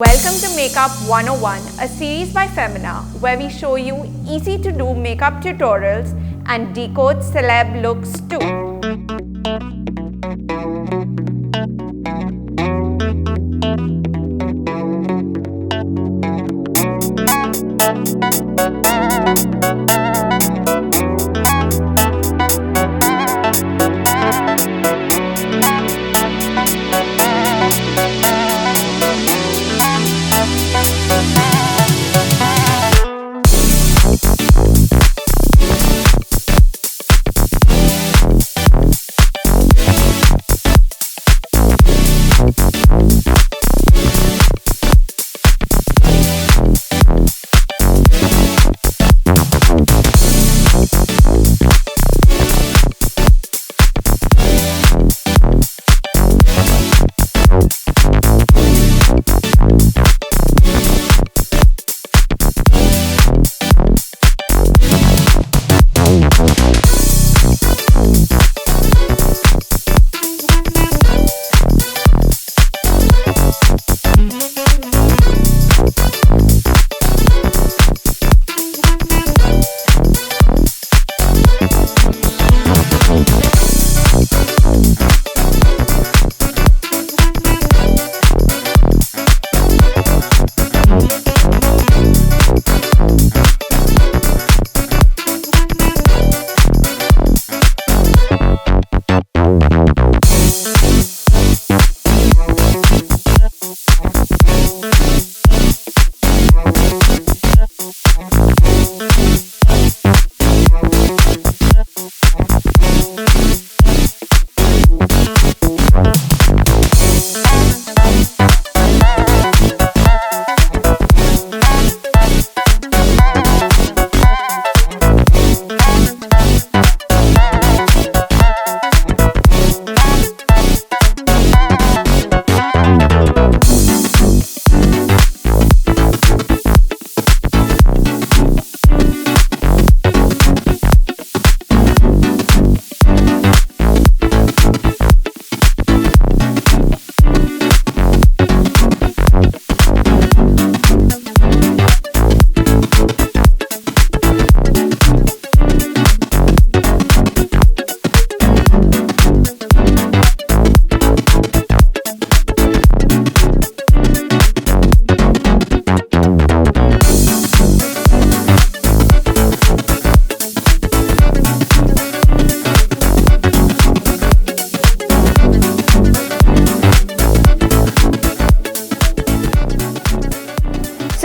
Welcome to Makeup 101, a series by Femina where we show you easy to do makeup tutorials and decode celeb looks too.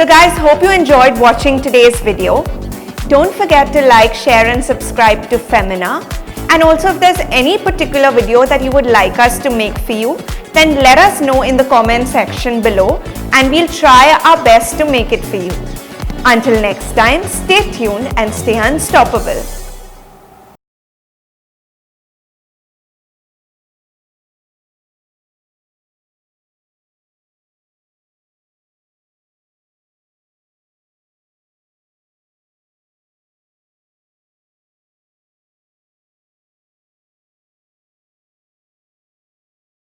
So guys, hope you enjoyed watching today's video. Don't forget to like, share and subscribe to Femina. And also if there's any particular video that you would like us to make for you, then let us know in the comment section below and we'll try our best to make it for you. Until next time, stay tuned and stay unstoppable.